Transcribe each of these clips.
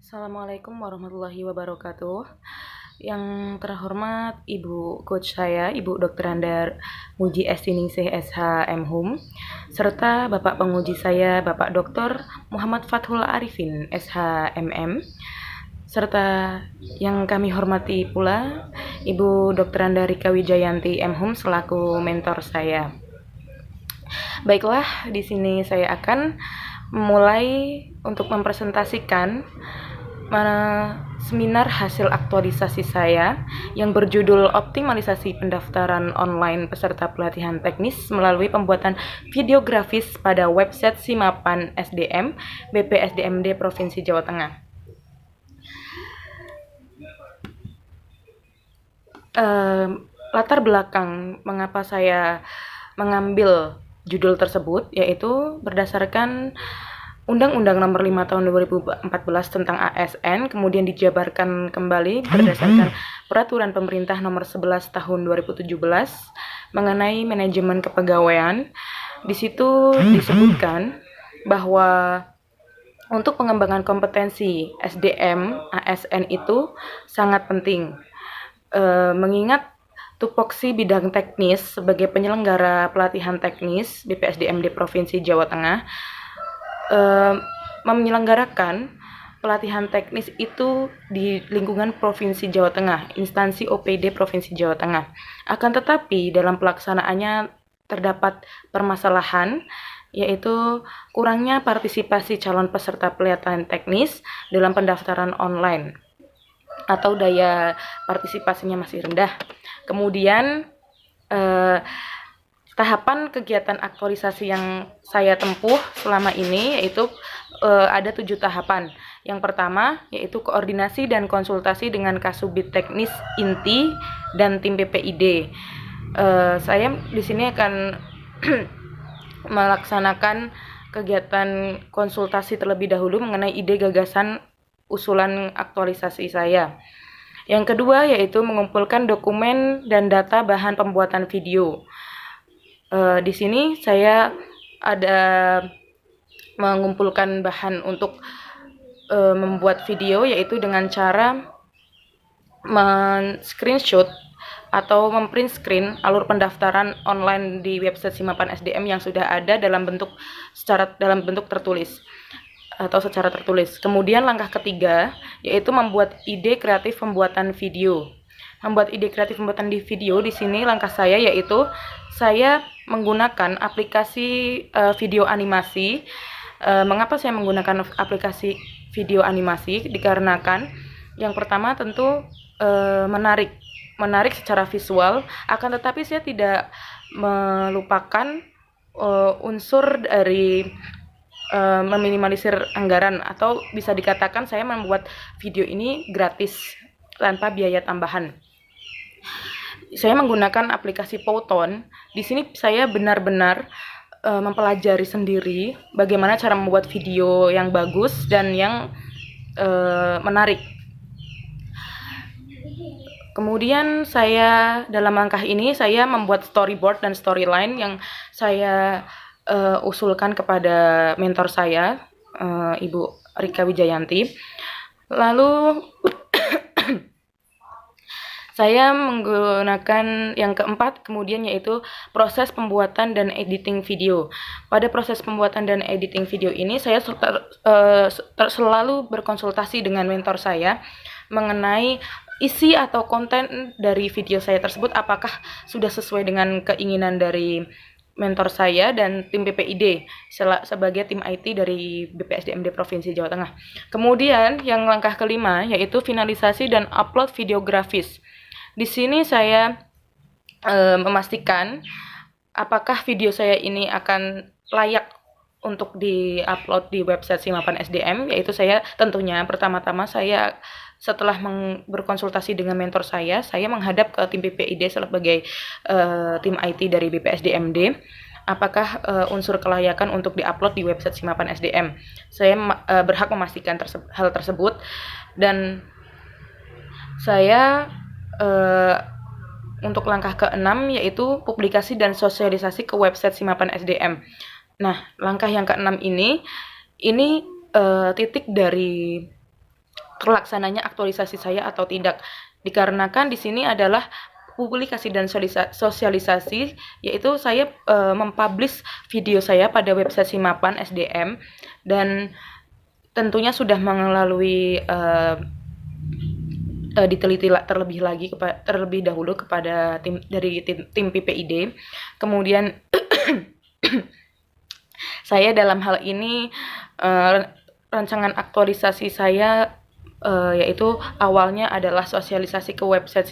Assalamualaikum warahmatullahi wabarakatuh. Yang terhormat Ibu Coach saya, Ibu Dr. Andar Muji Estiningsih SH MHum, serta Bapak penguji saya, Bapak Dr. Muhammad Fathul Arifin SH MM, serta yang kami hormati pula Ibu Dr. Andar Rika Wijayanti MHum selaku mentor saya. Baiklah, di sini saya akan memulai untuk mempresentasikan seminar hasil aktualisasi saya yang berjudul Optimalisasi Pendaftaran Online Peserta Pelatihan Teknis melalui pembuatan video grafis pada website Simapan SDM BPSDMD Provinsi Jawa Tengah. Latar belakang mengapa saya mengambil judul tersebut yaitu berdasarkan Undang-Undang Nomor 5 Tahun 2014 tentang ASN kemudian dijabarkan kembali berdasarkan Peraturan Pemerintah Nomor 11 Tahun 2017 mengenai manajemen kepegawaian. Di situ disebutkan bahwa untuk pengembangan kompetensi SDM ASN itu sangat penting, mengingat tupoksi bidang teknis sebagai penyelenggara pelatihan teknis BPSDMD Provinsi Jawa Tengah menyelenggarakan pelatihan teknis itu di lingkungan Provinsi Jawa Tengah, instansi OPD Provinsi Jawa Tengah. Akan tetapi dalam pelaksanaannya terdapat permasalahan, yaitu kurangnya partisipasi calon peserta pelatihan teknis dalam pendaftaran online atau daya partisipasinya masih rendah. Kemudian tahapan kegiatan aktualisasi yang saya tempuh selama ini yaitu ada 7 tahapan. Yang pertama yaitu koordinasi dan konsultasi dengan Kasubdit Teknis Inti dan tim PPID. Saya di sini akan melaksanakan kegiatan konsultasi terlebih dahulu mengenai ide gagasan usulan aktualisasi saya. Yang kedua yaitu mengumpulkan dokumen dan data bahan pembuatan video. Di sini saya ada mengumpulkan bahan untuk membuat video yaitu dengan cara men-screenshot atau memprint screen alur pendaftaran online di website Simapan SDM yang sudah ada dalam bentuk tertulis atau secara tertulis. Kemudian langkah ketiga yaitu membuat ide kreatif pembuatan video. Membuat ide kreatif pembuatan di video di sini langkah saya yaitu saya menggunakan aplikasi video animasi. Mengapa saya menggunakan aplikasi video animasi? Dikarenakan yang pertama tentu menarik secara visual, akan tetapi saya tidak melupakan unsur dari meminimalisir anggaran, atau bisa dikatakan saya membuat video ini gratis tanpa biaya tambahan. Saya menggunakan aplikasi Powtoon. Di sini saya benar-benar mempelajari sendiri bagaimana cara membuat video yang bagus dan yang menarik. Kemudian saya dalam langkah ini saya membuat storyboard dan storyline yang saya usulkan kepada mentor saya, Ibu Rika Wijayanti. Lalu saya menggunakan yang keempat kemudian yaitu proses pembuatan dan editing video. Pada proses pembuatan dan editing video ini saya selalu berkonsultasi dengan mentor saya mengenai isi atau konten dari video saya tersebut apakah sudah sesuai dengan keinginan dari mentor saya dan tim PPID sebagai tim IT dari BPSDMD Provinsi Jawa Tengah. Kemudian yang langkah kelima yaitu finalisasi dan upload video grafis. Di sini saya memastikan apakah video saya ini akan layak untuk di-upload di website Simapan SDM, yaitu saya tentunya pertama-tama saya setelah berkonsultasi dengan mentor saya menghadap ke tim PPID sebagai tim IT dari BPSDMD. Apakah unsur kelayakan untuk di-upload di website Simapan SDM. Saya berhak memastikan hal tersebut dan saya untuk langkah ke-6 yaitu publikasi dan sosialisasi ke website Simapan SDM. Nah, langkah yang ke-6 ini titik dari terlaksananya aktualisasi saya atau tidak. Dikarenakan di sini adalah publikasi dan sosialisasi, yaitu saya mempublish video saya pada website Simapan SDM, dan tentunya sudah melalui diteliti terlebih dahulu kepada tim PPID. Kemudian saya dalam hal ini rancangan aktualisasi saya yaitu awalnya adalah sosialisasi ke website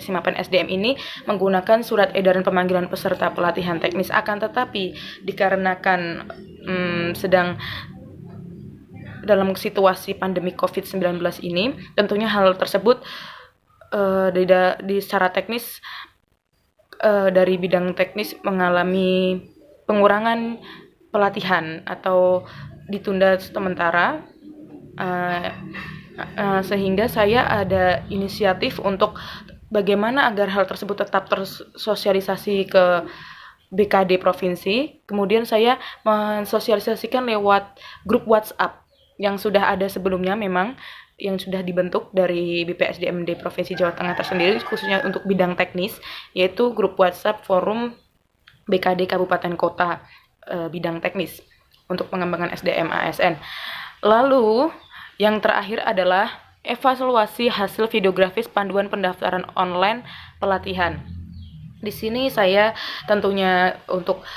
Simapan SDM ini menggunakan surat edaran pemanggilan peserta pelatihan teknis. Akan tetapi dikarenakan sedang dalam situasi pandemi COVID-19 ini, tentunya hal tersebut di secara teknis dari bidang teknis mengalami pengurangan pelatihan atau ditunda sementara, sehingga saya ada inisiatif untuk bagaimana agar hal tersebut tetap tersosialisasi ke BKD provinsi. Kemudian saya mensosialisasikan lewat grup WhatsApp yang sudah ada sebelumnya, memang yang sudah dibentuk dari BPSDMD Provinsi Jawa Tengah tersendiri khususnya untuk bidang teknis, yaitu grup WhatsApp Forum BKD Kabupaten Kota bidang teknis untuk pengembangan SDM ASN. Lalu yang terakhir adalah evaluasi hasil videografis panduan pendaftaran online pelatihan. Di sini saya tentunya untuk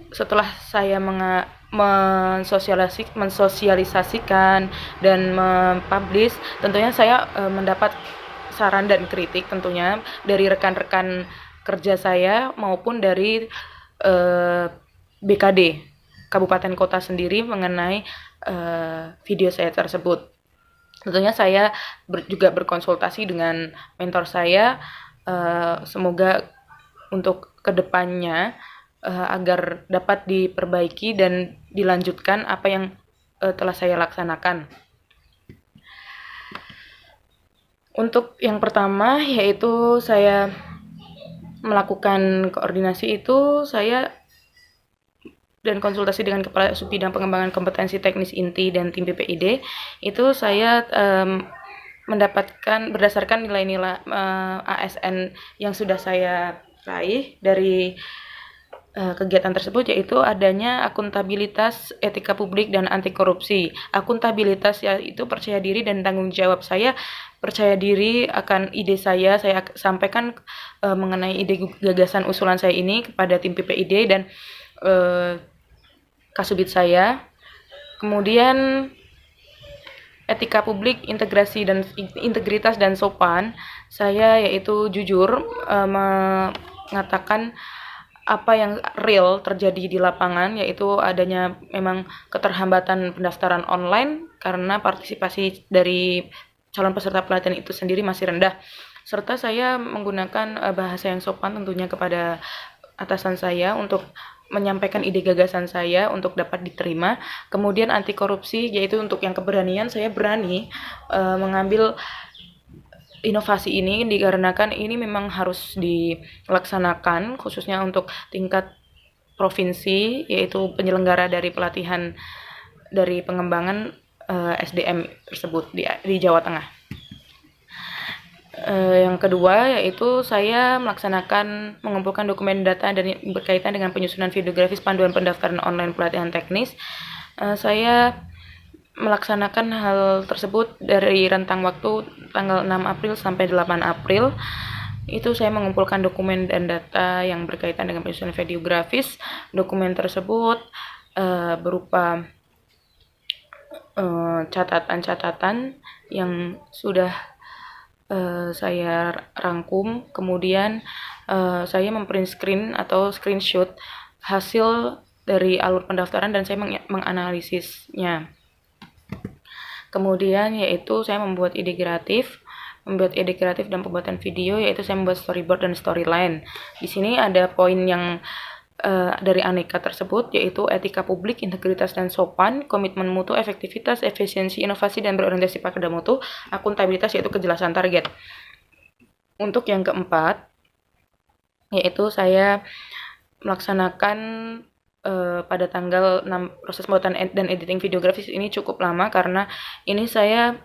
setelah saya mensosialisasikan dan mempublish, tentunya saya mendapat saran dan kritik tentunya dari rekan-rekan kerja saya maupun dari BKD Kabupaten Kota sendiri mengenai video saya tersebut. Tentunya saya juga berkonsultasi dengan mentor saya, semoga untuk kedepannya agar dapat diperbaiki dan dilanjutkan apa yang telah saya laksanakan. Untuk yang pertama yaitu saya melakukan koordinasi itu, saya dan konsultasi dengan Kepala Subbidang Pengembangan Kompetensi Teknis Inti dan tim PPID, itu saya mendapatkan berdasarkan nilai-nilai ASN yang sudah saya raih dari kegiatan tersebut, yaitu adanya akuntabilitas, etika publik, dan anti korupsi. Akuntabilitas yaitu percaya diri dan tanggung jawab. Saya percaya diri akan ide saya sampaikan mengenai ide gagasan usulan saya ini kepada tim PPID dan Kasubit saya. Kemudian etika publik, integritas dan sopan, saya yaitu jujur mengatakan apa yang real terjadi di lapangan, yaitu adanya memang keterhambatan pendaftaran online karena partisipasi dari calon peserta pelatihan itu sendiri masih rendah, serta saya menggunakan bahasa yang sopan tentunya kepada atasan saya untuk menyampaikan ide gagasan saya untuk dapat diterima. Kemudian anti korupsi, yaitu untuk yang keberanian, saya berani mengambil inovasi ini dikarenakan ini memang harus dilaksanakan khususnya untuk tingkat provinsi, yaitu penyelenggara dari pelatihan dari pengembangan SDM tersebut di Jawa Tengah. Yang kedua yaitu saya mengumpulkan dokumen data dan berkaitan dengan penyusunan videografis panduan pendaftaran online pelatihan teknis. Saya melaksanakan hal tersebut dari rentang waktu tanggal 6 April sampai 8 April. Itu saya mengumpulkan dokumen dan data yang berkaitan dengan penyusunan videografis. Dokumen tersebut berupa catatan-catatan yang sudah saya rangkum. Kemudian saya memprint screen atau screenshot hasil dari alur pendaftaran dan saya menganalisisnya. Kemudian yaitu saya membuat ide kreatif dan pembuatan video, yaitu saya membuat storyboard dan storyline. Di sini ada poin yang dari aneka tersebut, yaitu etika publik, integritas dan sopan, komitmen mutu, efektivitas, efisiensi, inovasi dan berorientasi pada mutu, akuntabilitas yaitu kejelasan target. Untuk yang keempat, yaitu saya melaksanakan pada tanggal 6. Proses pembuatan dan editing videografis ini cukup lama karena ini saya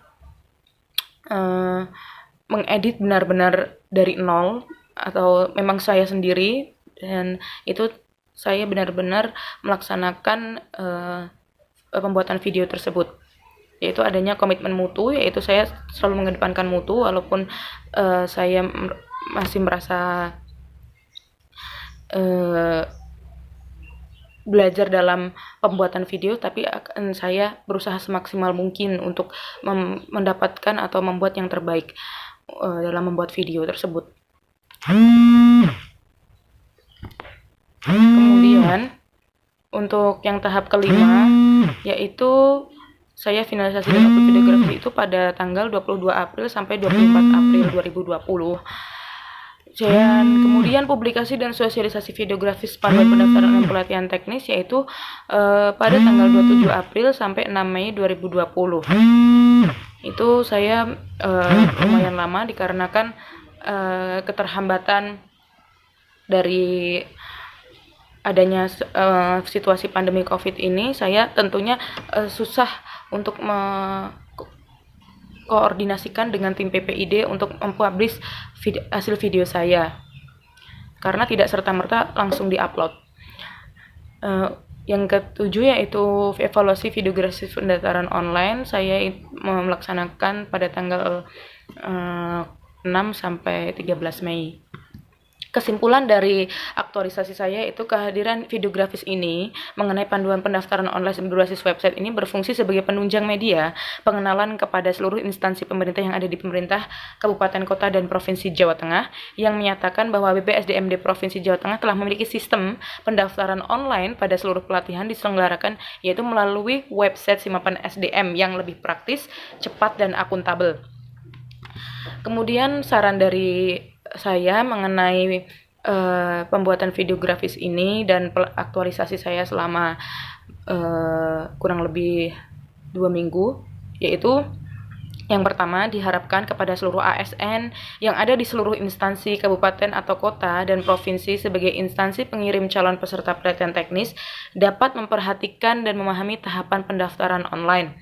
mengedit benar-benar dari nol, atau memang saya sendiri, dan itu saya benar-benar melaksanakan pembuatan video tersebut, yaitu adanya komitmen mutu, yaitu saya selalu mengedepankan mutu walaupun saya masih merasa belajar dalam pembuatan video, tapi akan saya berusaha semaksimal mungkin untuk mendapatkan atau membuat yang terbaik dalam membuat video tersebut. Kemudian untuk yang tahap kelima, yaitu saya finalisasi dan upload videografi itu pada tanggal 22 April sampai 24 April 2020. Dan kemudian publikasi dan sosialisasi videografis panduan pendaftaran dan pelatihan teknis, yaitu pada tanggal 27 April sampai 6 Mei 2020. Itu saya lumayan lama dikarenakan keterhambatan dari adanya situasi pandemi COVID ini. Saya tentunya susah untuk koordinasikan dengan tim PPID untuk mempublish hasil video saya, karena tidak serta-merta langsung diupload. Yang ketujuh yaitu evaluasi videografi pendaftaran online, saya melaksanakan pada tanggal 6 sampai 13 Mei. Kesimpulan dari aktualisasi saya itu kehadiran videografis ini mengenai panduan pendaftaran online berbasis website ini berfungsi sebagai penunjang media pengenalan kepada seluruh instansi pemerintah yang ada di pemerintah Kabupaten Kota dan Provinsi Jawa Tengah, yang menyatakan bahwa BPSDMD Provinsi Jawa Tengah telah memiliki sistem pendaftaran online pada seluruh pelatihan diselenggarakan, yaitu melalui website Simapan SDM yang lebih praktis, cepat, dan akuntabel. Kemudian saran dari saya mengenai pembuatan videografis ini dan aktualisasi saya selama kurang lebih 2 minggu, yaitu yang pertama, diharapkan kepada seluruh ASN yang ada di seluruh instansi kabupaten atau kota dan provinsi sebagai instansi pengirim calon peserta pelatihan teknis dapat memperhatikan dan memahami tahapan pendaftaran online.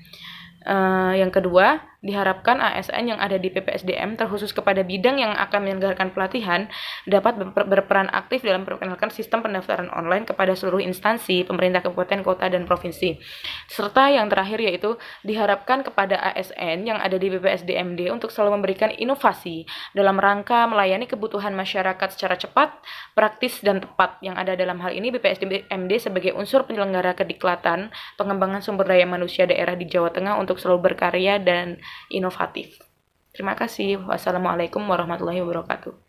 Yang kedua, diharapkan ASN yang ada di PPSDM terkhusus kepada bidang yang akan menyelenggarakan pelatihan dapat berperan aktif dalam memperkenalkan sistem pendaftaran online kepada seluruh instansi pemerintah kabupaten, kota, dan provinsi. Serta yang terakhir yaitu diharapkan kepada ASN yang ada di PPSDMD untuk selalu memberikan inovasi dalam rangka melayani kebutuhan masyarakat secara cepat, praktis, dan tepat. Yang ada dalam hal ini BPSDMD sebagai unsur penyelenggara kediklatan pengembangan sumber daya manusia daerah di Jawa Tengah untuk selalu berkarya dan inovatif. Terima kasih. Wassalamualaikum warahmatullahi wabarakatuh.